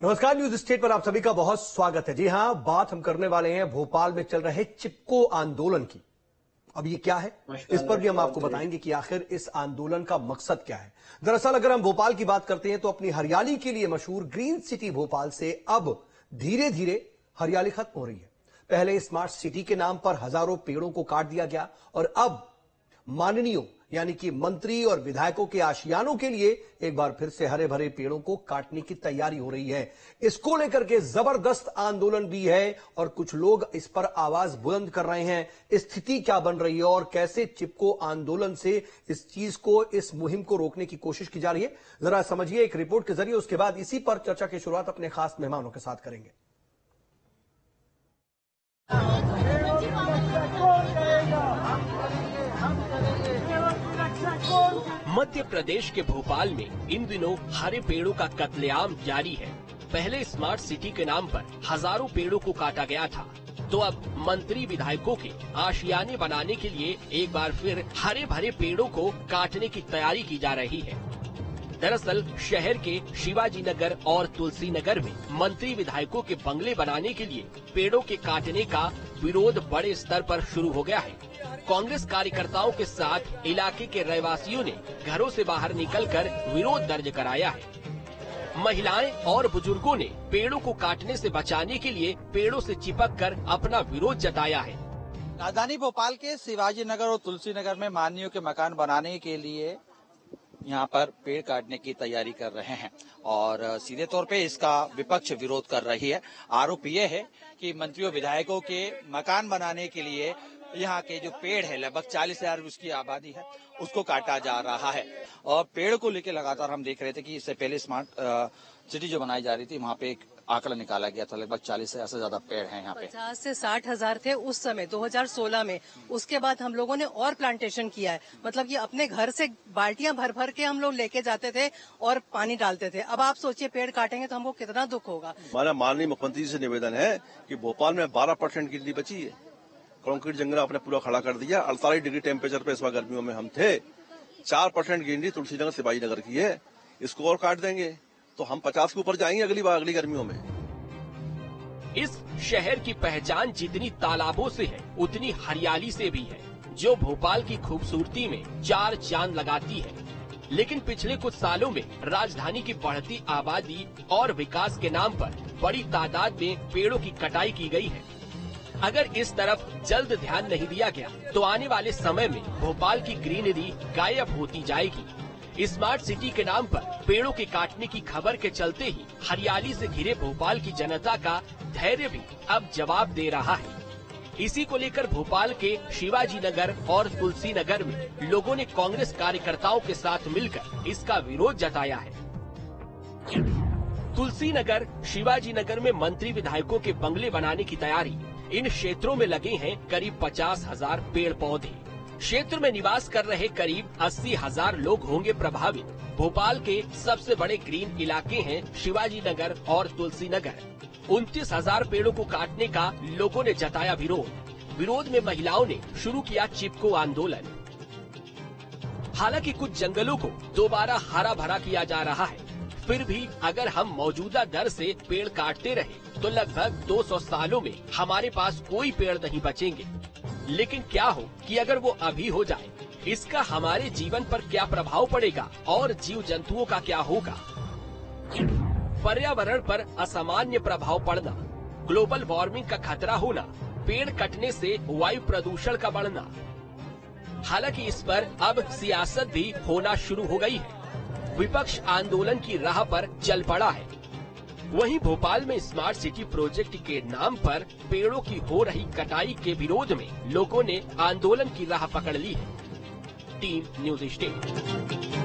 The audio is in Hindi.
नमस्कार, न्यूज स्टेट पर आप सभी का बहुत स्वागत है। जी हां, बात हम करने वाले हैं भोपाल में चल रहे चिपको आंदोलन की। अब ये क्या है, इस पर भी हम आपको बताएंगे कि आखिर इस आंदोलन का मकसद क्या है। दरअसल अगर हम भोपाल की बात करते हैं तो अपनी हरियाली के लिए मशहूर ग्रीन सिटी भोपाल से अब धीरे धीरे हरियाली खत्म हो रही है। पहले स्मार्ट सिटी के नाम पर हजारों पेड़ों को काट दिया गया और अब माननीयों यानी कि मंत्री और विधायकों के आशियानों के लिए एक बार फिर से हरे भरे पेड़ों को काटने की तैयारी हो रही है। इसको लेकर के जबरदस्त आंदोलन भी है और कुछ लोग इस पर आवाज बुलंद कर रहे हैं। स्थिति क्या बन रही है और कैसे चिपको आंदोलन से इस चीज को, इस मुहिम को रोकने की कोशिश की जा रही है, जरा समझिए एक रिपोर्ट के जरिए। उसके बाद इसी पर चर्चा की शुरुआत अपने खास मेहमानों के साथ करेंगे। मध्य प्रदेश के भोपाल में इन दिनों हरे पेड़ों का कत्लेआम जारी है। पहले स्मार्ट सिटी के नाम पर हजारों पेड़ों को काटा गया था, तो अब मंत्री विधायकों के आशियाने बनाने के लिए एक बार फिर हरे भरे पेड़ों को काटने की तैयारी की जा रही है। दरअसल शहर के शिवाजी नगर और तुलसी नगर में मंत्री विधायकों के बंगले बनाने के लिए पेड़ों के काटने का विरोध बड़े स्तर पर शुरू हो गया है। कांग्रेस कार्यकर्ताओं के साथ इलाके के रहवासियों ने घरों से बाहर निकलकर विरोध दर्ज कराया है। महिलाएं और बुजुर्गों ने पेड़ों को काटने से बचाने के लिए पेड़ों से चिपककर अपना विरोध जताया है। राजधानी भोपाल के शिवाजी नगर और तुलसी नगर में माननीयों के मकान बनाने के लिए यहाँ पर पेड़ काटने की तैयारी कर रहे हैं और सीधे तौर पे इसका विपक्ष विरोध कर रही है। आरोप ये है कि मंत्रियों विधायकों के मकान बनाने के लिए यहाँ के जो पेड़ है, लगभग 40,000 उसकी आबादी है, उसको काटा जा रहा है। और पेड़ को लेकर लगातार हम देख रहे थे कि इससे पहले स्मार्ट सिटी जो बनाई जा रही थी, वहाँ पे एक आंकड़ा निकाला गया था, लगभग 40,000 से ज्यादा पेड़ हैं यहाँ पे। 50 से 60,000 थे उस समय 2016 में। उसके बाद हम लोगों ने और प्लांटेशन किया है, मतलब कि अपने घर से बाल्टियां भर भर के हम लोग लेके जाते थे और पानी डालते थे। अब आप सोचिए पेड़ काटेंगे तो हमको कितना दुख होगा। हमारा माननीय मुख्यमंत्री से निवेदन है कि भोपाल में 12% गिरनी बची है। कंक्रीट जंगल आपने पूरा खड़ा कर दिया। 48 डिग्री टेम्परेचर पे इस बार गर्मियों में हम थे। 4% गिरनी तुलसी नगर शिवाजी नगर की है, इसको और काट देंगे तो हम 50 के ऊपर जाएंगे अगली बार, अगली गर्मियों में। इस शहर की पहचान जितनी तालाबों से है उतनी हरियाली से भी है, जो भोपाल की खूबसूरती में 4 चांद लगाती है। लेकिन पिछले कुछ सालों में राजधानी की बढ़ती आबादी और विकास के नाम पर बड़ी तादाद में पेड़ों की कटाई की गई है। अगर इस तरफ जल्द ध्यान नहीं दिया गया तो आने वाले समय में भोपाल की ग्रीनरी गायब होती जाएगी। स्मार्ट सिटी के नाम पर पेड़ों के काटने की खबर के चलते ही हरियाली से घिरे भोपाल की जनता का धैर्य भी अब जवाब दे रहा है। इसी को लेकर भोपाल के शिवाजी नगर और तुलसी नगर में लोगों ने कांग्रेस कार्यकर्ताओं के साथ मिलकर इसका विरोध जताया है। तुलसी नगर, शिवाजी नगर में मंत्री विधायकों के बंगले बनाने की तैयारी। इन क्षेत्रों में लगे हैं करीब 50,000 पेड़ पौधे। क्षेत्र में निवास कर रहे करीब 80,000 लोग होंगे प्रभावित। भोपाल के सबसे बड़े ग्रीन इलाके हैं शिवाजी नगर और तुलसी नगर। 29,000 पेड़ों को काटने का लोगों ने जताया विरोध। विरोध में महिलाओं ने शुरू किया चिपको आंदोलन। हालांकि कुछ जंगलों को दोबारा हरा भरा किया जा रहा है, फिर भी अगर हम मौजूदा दर से पेड़ काटते रहे तो लगभग 200 सालों में हमारे पास कोई पेड़ नहीं बचेंगे। लेकिन क्या हो कि अगर वो अभी हो जाए, इसका हमारे जीवन पर क्या प्रभाव पड़ेगा और जीव जंतुओं का क्या होगा। पर्यावरण पर असामान्य प्रभाव पड़ना, ग्लोबल वार्मिंग का खतरा होना, पेड़ कटने से वायु प्रदूषण का बढ़ना। हालांकि इस पर अब सियासत भी होना शुरू हो गई है। विपक्ष आंदोलन की राह पर चल पड़ा है। वहीं भोपाल में स्मार्ट सिटी प्रोजेक्ट के नाम पर पेड़ों की हो रही कटाई के विरोध में लोगों ने आंदोलन की राह पकड़ ली है। Team news state.